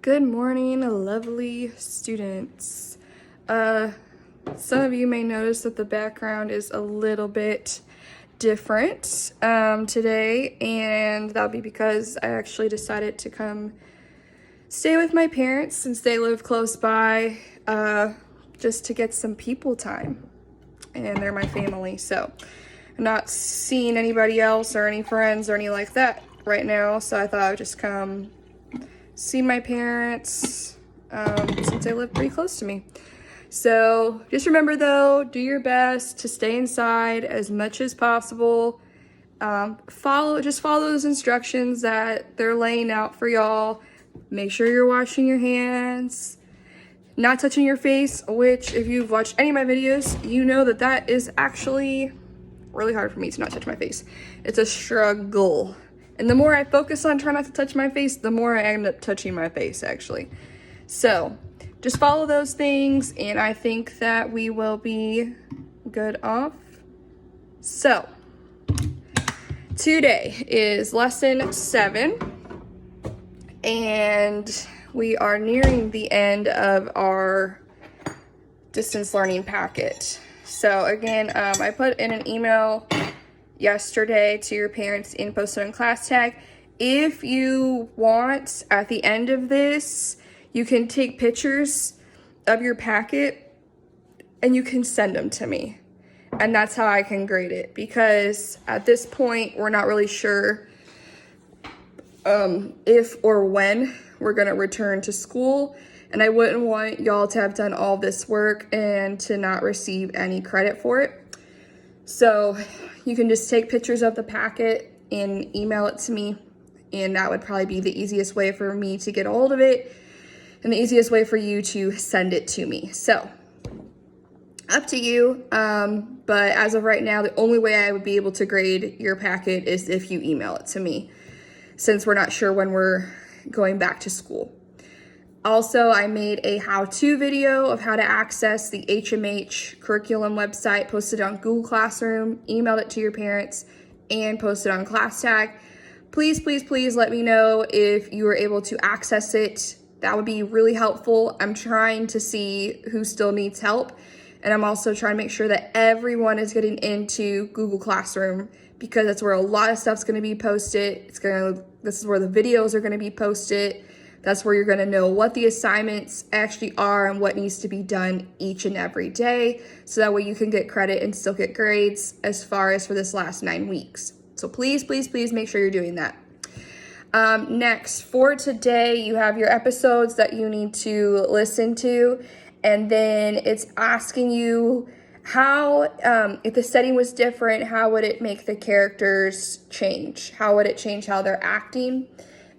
Good morning, lovely students. Some of you may notice that the background is a little bit different today, and that'll be because I actually decided to come stay with my parents since they live close by, just to get some people time, and they're my family, so I'm not seeing anybody else or any friends or any like that right now, so I thought I would just come see my parents since they live pretty close to me. So just remember though, do your best to stay inside as much as possible. Follow those instructions that they're laying out for y'all. Make sure you're washing your hands, not touching your face, which if you've watched any of my videos, you know that is actually really hard for me to not touch my face. It's a struggle. And the more I focus on trying not to touch my face, the more I end up touching my face, actually. So just follow those things, and I think that we will be good off. So today is lesson 7, and we are nearing the end of our distance learning packet. So again, I put in an email yesterday to your parents and posted on class tag. If you want, at the end of this, you can take pictures of your packet and you can send them to me, and that's how I can grade it, because at this point we're not really sure if or when we're gonna return to school, and I wouldn't want y'all to have done all this work and to not receive any credit for it. So you can just take pictures of the packet and email it to me, and that would probably be the easiest way for me to get a hold of it and the easiest way for you to send it to me. So up to you, but as of right now, the only way I would be able to grade your packet is if you email it to me, since we're not sure when we're going back to school. Also, I made a how-to video of how to access the HMH curriculum website, posted on Google Classroom, emailed it to your parents, and posted on class tag. Please, please, please let me know if you were able to access it. That would be really helpful. I'm trying to see who still needs help, and I'm also trying to make sure that everyone is getting into Google Classroom, because that's where a lot of stuff's gonna be posted. This is where the videos are gonna be posted. That's where you're gonna know what the assignments actually are and what needs to be done each and every day, so that way you can get credit and still get grades as far as for this last 9 weeks. So please, please, please make sure you're doing that. Next, for today, you have your episodes that you need to listen to, and then it's asking you how, if the setting was different, how would it make the characters change? How would it change how they're acting?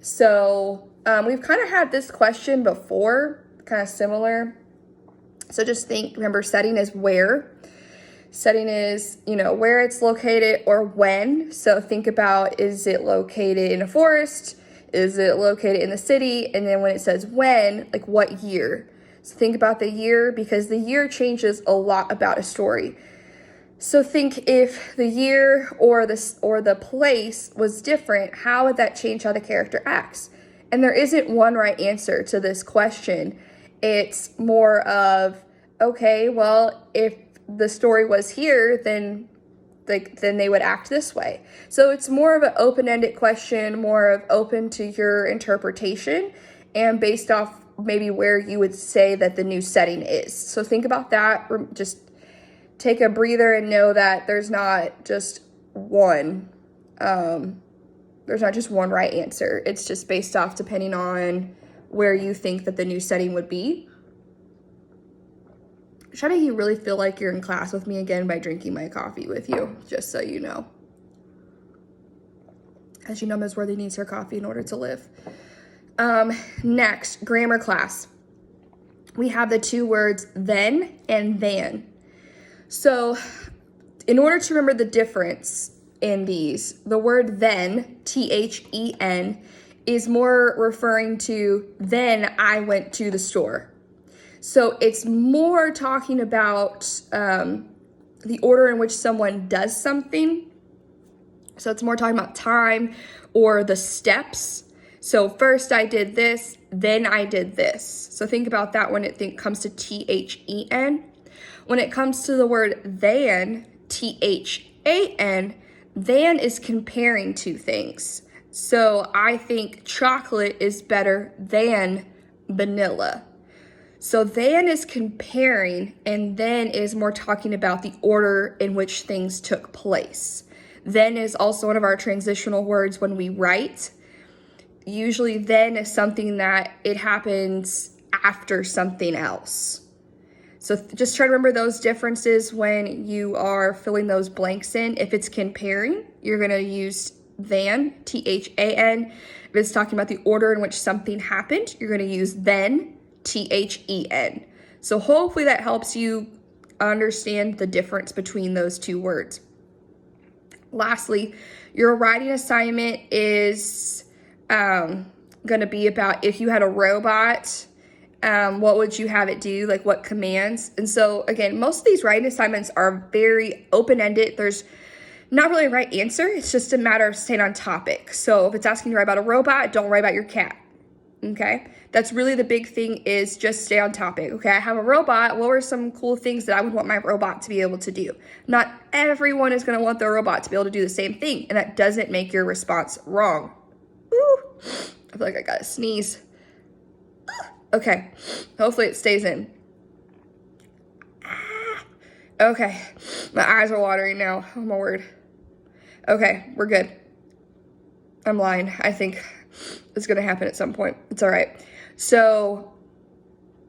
So we've kind of had this question before, kind of similar. So just remember, setting is where. Setting is, where it's located or when. So think about, is it located in a forest? Is it located in the city? And then when it says when, like what year? So think about the year, because the year changes a lot about a story. So think if the year or the place was different, how would that change how the character acts? And there isn't one right answer to this question. It's more of, okay, well, if the story was here, then they would act this way. So it's more of an open-ended question, more of open to your interpretation, and based off maybe where you would say that the new setting is. So think about that. Just take a breather and know that there's not just one right answer. It's just based off depending on where you think that the new setting would be. I'm trying to make you really feel like you're in class with me again by drinking my coffee with you, just so you know. As you know, Ms. Worthy needs her coffee in order to live. Next, grammar class. We have the two words then and than. So in order to remember the difference in these, the word then, THEN, is more referring to then I went to the store. So it's more talking about the order in which someone does something. So it's more talking about time or the steps. So first I did this, then I did this. So think about that when it comes to THEN. When it comes to the word than, THAN, than is comparing two things. So I think chocolate is better than vanilla. So than is comparing, and then is more talking about the order in which things took place. Then is also one of our transitional words when we write. Usually then is something that it happens after something else. So just try to remember those differences when you are filling those blanks in. If it's comparing, you're going to use than, THAN. If it's talking about the order in which something happened, you're going to use then, THEN. So hopefully that helps you understand the difference between those two words. Lastly, your writing assignment is going to be about if you had a robot, what would you have it do? Like what commands? And so again, most of these writing assignments are very open-ended. There's not really a right answer. It's just a matter of staying on topic. So if it's asking you to write about a robot, don't write about your cat. Okay, that's really the big thing, is just stay on topic. Okay, I have a robot. What are some cool things that I would want my robot to be able to do? Not everyone is going to want their robot to be able to do the same thing, and that doesn't make your response wrong. Ooh, I feel like I got to sneeze. Okay, hopefully it stays in. Okay, my eyes are watering now. Oh my word. Okay, we're good. I'm lying. I think it's going to happen at some point. It's all right. So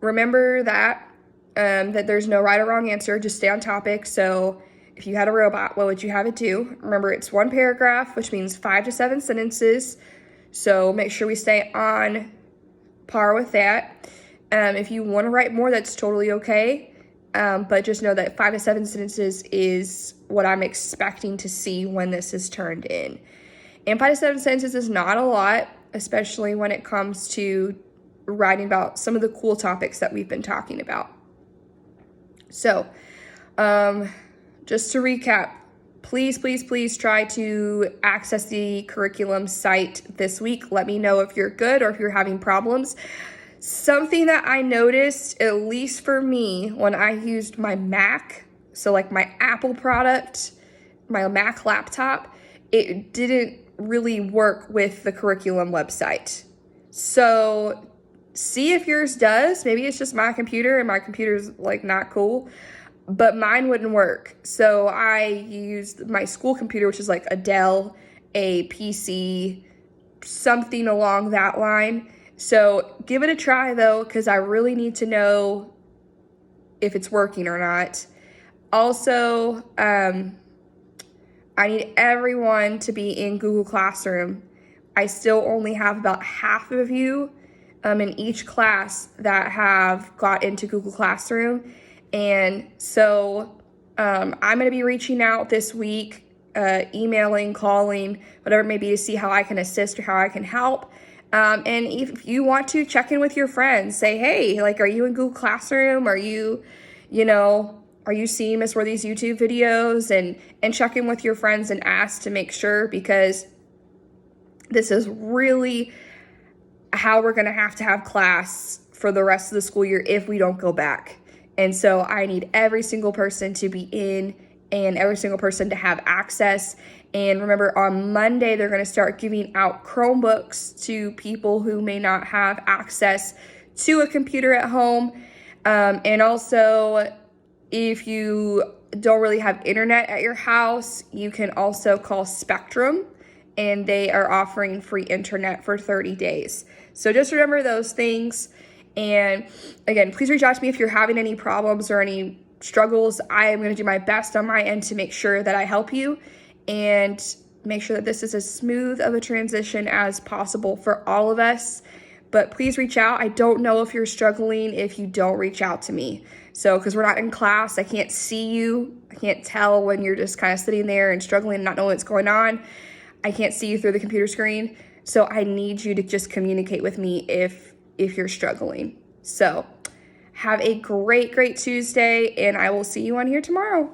remember that there's no right or wrong answer. Just stay on topic. So if you had a robot, what would you have it do? Remember, it's one paragraph, which means 5 to 7 sentences. So make sure we stay on par with that. If you want to write more, that's totally okay. But just know that 5 to 7 sentences is what I'm expecting to see when this is turned in. And 5 to 7 sentences is not a lot, especially when it comes to writing about some of the cool topics that we've been talking about. So, just to recap, please, please, please try to access the curriculum site this week. Let me know if you're good or if you're having problems. Something that I noticed, at least for me, when I used my Mac, so like my Apple product, my Mac laptop, it didn't really work with the curriculum website. So see if yours does. Maybe it's just my computer and my computer's like not cool, but mine wouldn't work. So I used my school computer, which is like a Dell, a PC, something along that line. So give it a try though, because I really need to know if it's working or not. Also, I need everyone to be in Google Classroom. I still only have about half of you in each class that have got into Google Classroom. And so I'm going to be reaching out this week, emailing, calling, whatever it may be, to see how I can assist or how I can help. And if you want to, check in with your friends. Say, hey, like, are you in Google Classroom? Are you seeing Miss Worthy's YouTube videos? And check in with your friends and ask to make sure, because this is really how we're going to have class for the rest of the school year if we don't go back. And so I need every single person to be in and every single person to have access. And remember, on Monday, they're going to start giving out Chromebooks to people who may not have access to a computer at home. And also, if you don't really have internet at your house, you can also call Spectrum, and they are offering free internet for 30 days. So just remember those things. And again, please reach out to me if you're having any problems or any struggles. I am going to do my best on my end to make sure that I help you and make sure that this is as smooth of a transition as possible for all of us. But please reach out. I don't know if you're struggling if you don't reach out to me. So, because we're not in class, I can't see you. I can't tell when you're just kind of sitting there and struggling and not knowing what's going on. I can't see you through the computer screen. So I need you to just communicate with me if you're struggling. So have a great, great Tuesday, and I will see you on here tomorrow.